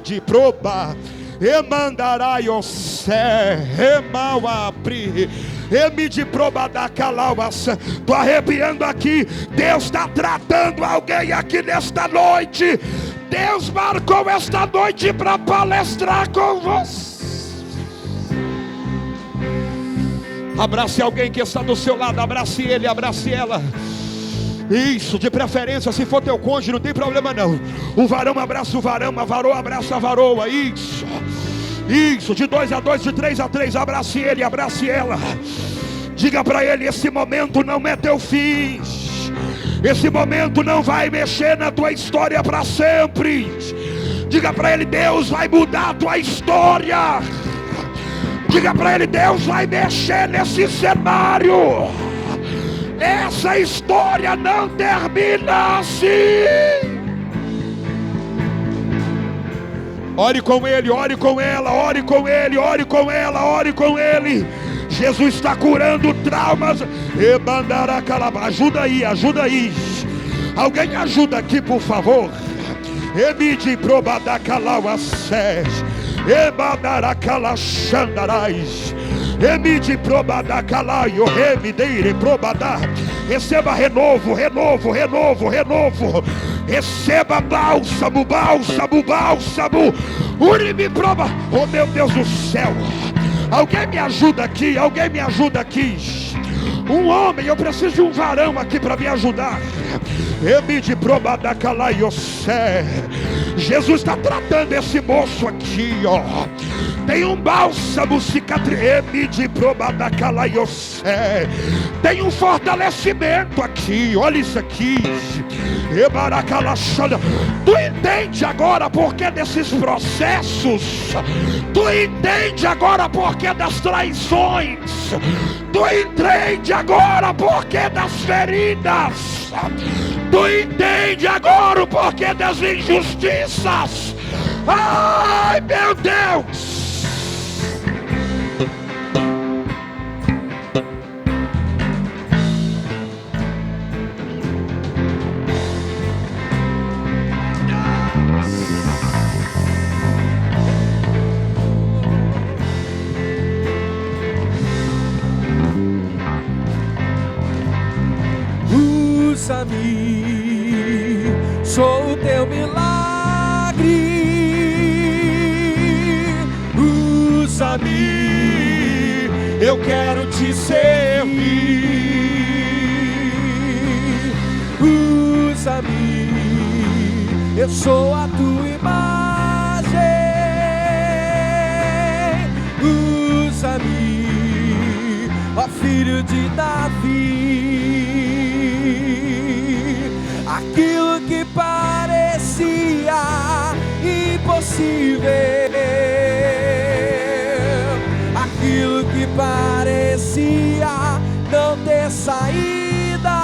De proba. Emandarai o céu. Remauapri. Emi de proba da calauaça. Estou arrepiando aqui. Deus está tratando alguém aqui nesta noite. Deus marcou esta noite para palestrar com você. Abrace alguém que está do seu lado. Abrace ele, abrace ela. Isso, de preferência, se for teu cônjuge, não tem problema não. O varão abraça o varão, a varoa abraça a varoa. Isso. Isso, de 2 a 2, de 3 a 3, abrace ele, abrace ela. Diga para ele, esse momento não é teu fim. Esse momento não vai mexer na tua história para sempre. Diga para ele, Deus vai mudar a tua história. Diga para ele, Deus vai mexer nesse cenário. Essa história não termina assim. Ore com ele, ore com ela, ore com ele, ore com ela, ore com ele. Jesus está curando traumas. Ajuda aí, ajuda aí. Alguém ajuda aqui, por favor. Emide probadacalauacés. Ebadaracalaxandarais. Emide probadacalaio. Emideire probadar. Receba renovo, renovo, renovo, renovo. Receba bálsamo, bálsamo, bálsamo. Uri-me proba. Oh meu Deus do céu. Alguém me ajuda aqui, alguém me ajuda aqui. Um homem, eu preciso de um varão aqui para me ajudar. Emide probadacalaiocé. Jesus está tratando esse moço aqui, ó. Tem um bálsamo cicatriz. Emide probadacalaiocé. Tem um fortalecimento aqui. Olha isso aqui. Tu entende agora porquê desses processos? Tu entende agora porquê das traições? Tu entende agora porquê das feridas? Tu entende agora o porquê das injustiças? Ai, meu Deus! Usa-me, sou o teu milagre. Usa-me, eu quero te servir. Usa-me, eu sou a tua imagem. Usa-me, ó filho de Davi. Aquilo que parecia impossível, aquilo que parecia não ter saída,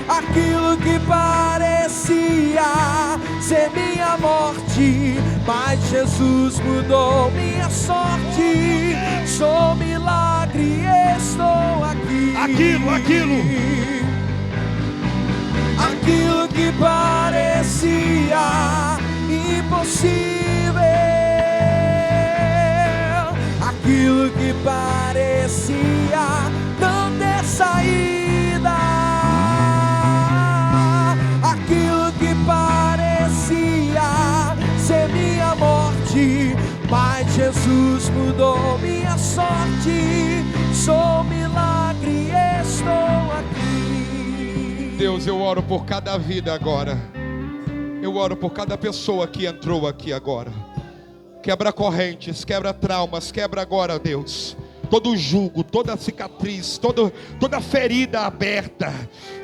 aquilo que parecia ser minha morte, mas Jesus mudou minha sorte. Sou milagre, estou aqui. Aquilo que parecia impossível, aquilo que parecia não ter saída, aquilo que parecia ser minha morte, mas Jesus mudou minha sorte. Sou milagre, estou aqui. Deus, eu oro por cada vida agora. Eu oro por cada pessoa que entrou aqui agora. Quebra correntes, quebra traumas, quebra agora, Deus, todo jugo, toda cicatriz, toda ferida aberta.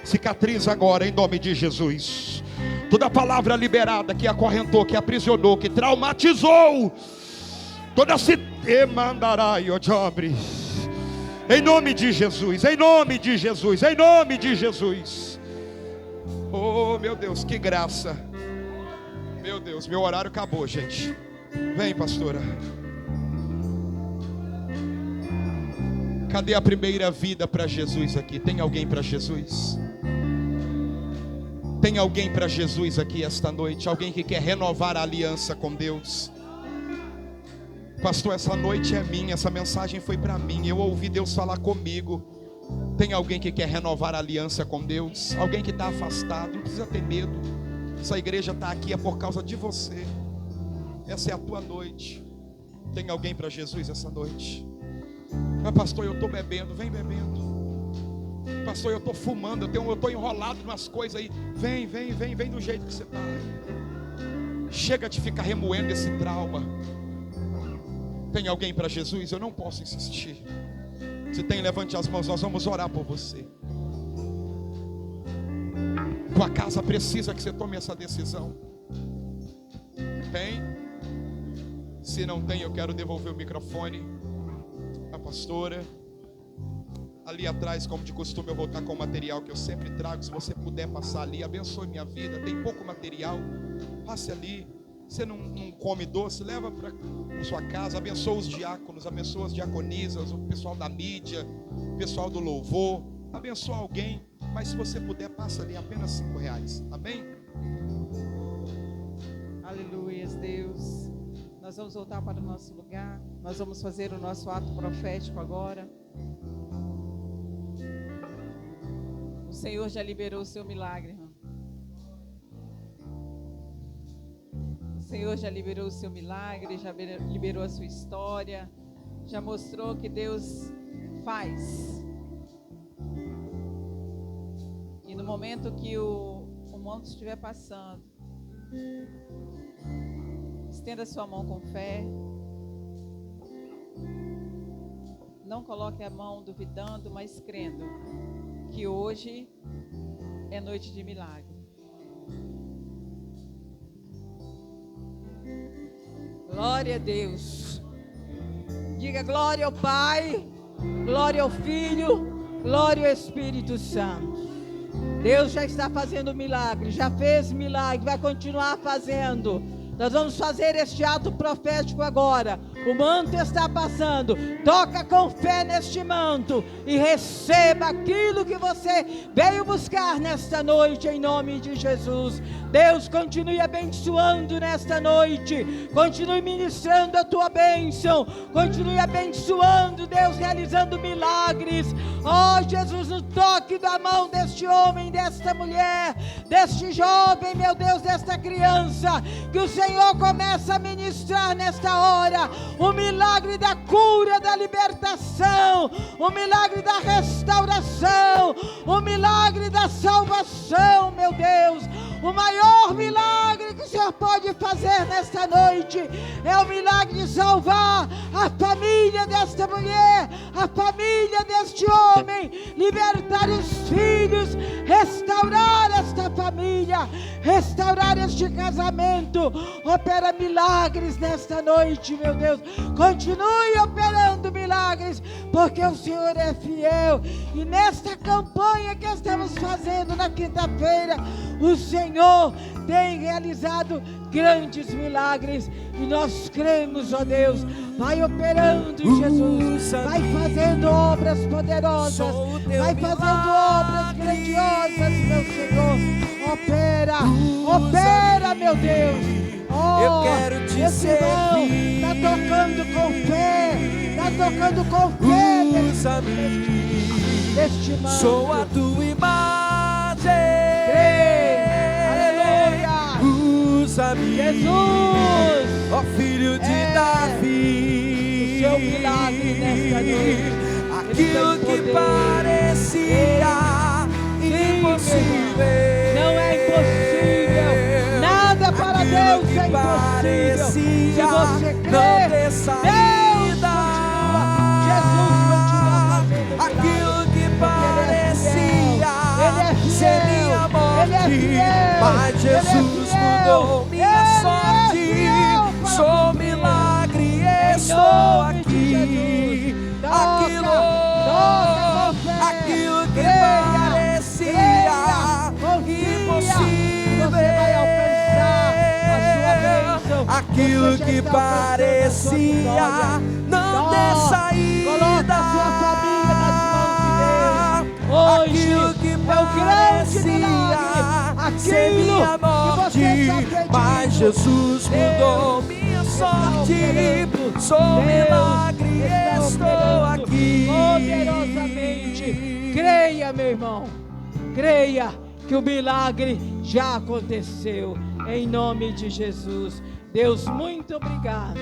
Cicatriz agora em nome de Jesus. Toda palavra liberada que acorrentou, que aprisionou, que traumatizou, toda se mandará e ojobre. Em nome de Jesus, em nome de Jesus, em nome de Jesus. Oh meu Deus, que graça. Meu Deus, meu horário acabou, gente. Vem, pastora. Cadê a primeira vida para Jesus aqui? Tem alguém para Jesus? Tem alguém para Jesus aqui esta noite? Alguém que quer renovar a aliança com Deus? Pastor, essa noite é minha, essa mensagem foi para mim. Eu ouvi Deus falar comigo. Tem alguém que quer renovar a aliança com Deus? Alguém que está afastado? Não precisa ter medo. Essa igreja está aqui é por causa de você. Essa é a tua noite. Tem alguém para Jesus essa noite? Mas pastor, eu estou bebendo. Vem bebendo. Pastor, eu estou fumando. Eu estou enrolado em umas coisas aí. Vem do jeito que você está. Chega de ficar remoendo esse trauma. Tem alguém para Jesus? Eu não posso insistir. Se tem, levante as mãos, nós vamos orar por você. Tua casa precisa que você tome essa decisão. Tem? Se não tem, eu quero devolver o microfone à pastora. Ali atrás, como de costume, eu vou estar com o material que eu sempre trago. Se você puder passar ali, abençoe minha vida. Tem pouco material, passe ali. Você não come doce, leva para sua casa. Abençoa os diáconos, abençoa as diaconisas, o pessoal da mídia, o pessoal do louvor. Abençoa alguém, mas se você puder, passa ali apenas R$5. Amém? Aleluia, Deus. Nós vamos voltar para o nosso lugar. Nós vamos fazer o nosso ato profético agora. O Senhor já liberou o seu milagre, irmão. O Senhor já liberou o seu milagre, já liberou a sua história, já mostrou que Deus faz. E no momento que o monte estiver passando, estenda sua mão com fé. Não coloque a mão duvidando, mas crendo que hoje é noite de milagre. Glória a Deus. Diga glória ao Pai, glória ao Filho, glória ao Espírito Santo. Deus já está fazendo milagre, já fez milagre, vai continuar fazendo. Nós vamos fazer este ato profético agora. O manto está passando. Toca com fé neste manto e receba aquilo que você veio buscar nesta noite, em nome de Jesus. Deus, continue abençoando nesta noite. Continue ministrando a tua bênção. Continue abençoando, Deus, realizando milagres. Oh, Jesus, no toque da mão deste homem, desta mulher, deste jovem, meu Deus, desta criança, que o Senhor começa a ministrar nesta hora o milagre da cura, da libertação, o milagre da restauração, o milagre da salvação, meu Deus. O maior milagre que o Senhor pode fazer nesta noite é o milagre de salvar a família desta mulher, a família deste homem, libertar os filhos, restaurar esta família, restaurar este casamento. Opera milagres nesta noite, meu Deus. Continue operando milagres, porque o Senhor é fiel. E nesta campanha que estamos fazendo na quinta-feira, o Senhor tem realizado grandes milagres e nós cremos, ó Deus. Vai operando, Jesus, vai fazendo obras poderosas, vai fazendo obras grandiosas, meu Senhor. Opera, meu Deus. Eu quero te servir. Está tocando com fé neste manto. Sou a tua imagem. Usa-me, Jesus, ó Filho de Davi. O seu milagre nesta noite. Aquilo que parecia impossível, fiel. mas Jesus mudou minha sorte. Sou milagre, estou aqui. Aquilo que parecia impossível, aquilo que parecia não ter saída, coloca a sua família nas mãos de Deus. Hoje aquilo que parecia ser minha morte, mas Jesus mudou minha sorte. Sou milagre, estou aqui. Poderosamente, creia, meu irmão, creia que o milagre já aconteceu, em nome de Jesus. Deus, muito obrigado.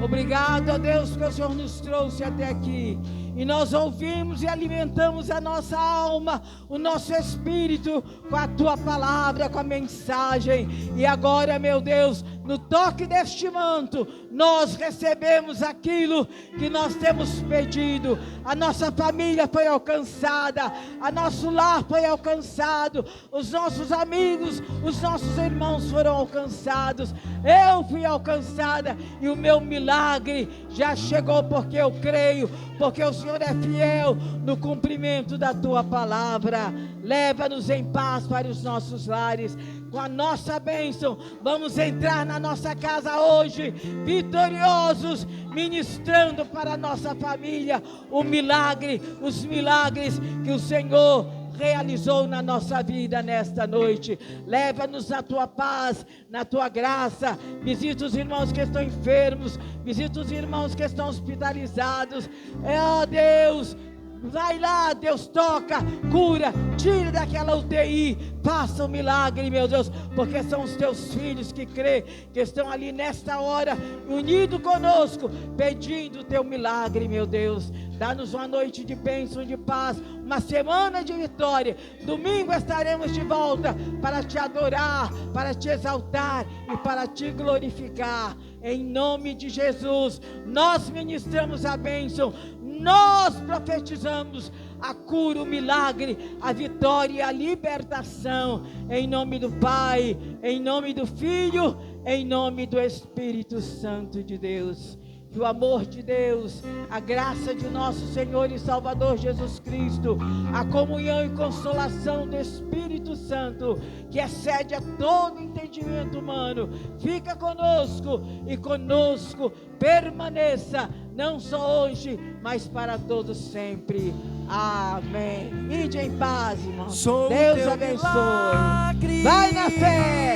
Obrigado a Deus que o Senhor nos trouxe até aqui. E nós ouvimos e alimentamos a nossa alma, o nosso espírito com a tua palavra, com a mensagem. E agora, meu Deus, no toque deste manto, nós recebemos aquilo que nós temos pedido. A nossa família foi alcançada, a nosso lar foi alcançado, os nossos amigos, os nossos irmãos foram alcançados. Eu fui alcançada e o meu milagre já chegou, porque eu creio, porque o Senhor é fiel no cumprimento da tua palavra. Leva-nos em paz para os nossos lares. Com a nossa bênção, vamos entrar na nossa casa hoje, vitoriosos, ministrando para a nossa família o milagre, os milagres que o Senhor realizou na nossa vida nesta noite. Leva-nos na tua paz, na tua graça. Visita os irmãos que estão enfermos, visita os irmãos que estão hospitalizados. Ó Deus, vai lá, Deus, toca, cura, tira daquela UTI, faça um milagre, meu Deus, porque são os teus filhos que crê, que estão ali nesta hora, unidos conosco, pedindo o teu milagre, meu Deus. Dá-nos uma noite de bênção, de paz, uma semana de vitória. Domingo estaremos de volta para te adorar, para te exaltar e para te glorificar. Em nome de Jesus, nós ministramos a bênção, nós profetizamos a cura, o milagre, a vitória e a libertação. Em nome do Pai, em nome do Filho, em nome do Espírito Santo de Deus. Que o amor de Deus, a graça de nosso Senhor e Salvador Jesus Cristo, a comunhão e consolação do Espírito Santo, que excede a todo entendimento humano, fica conosco e conosco permaneça, não só hoje, mas para todos sempre. Amém. Ide em paz, irmão. Deus abençoe. Vai na fé.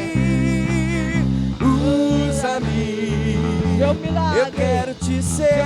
Usa-me. Meu milagre. Eu quero te ser.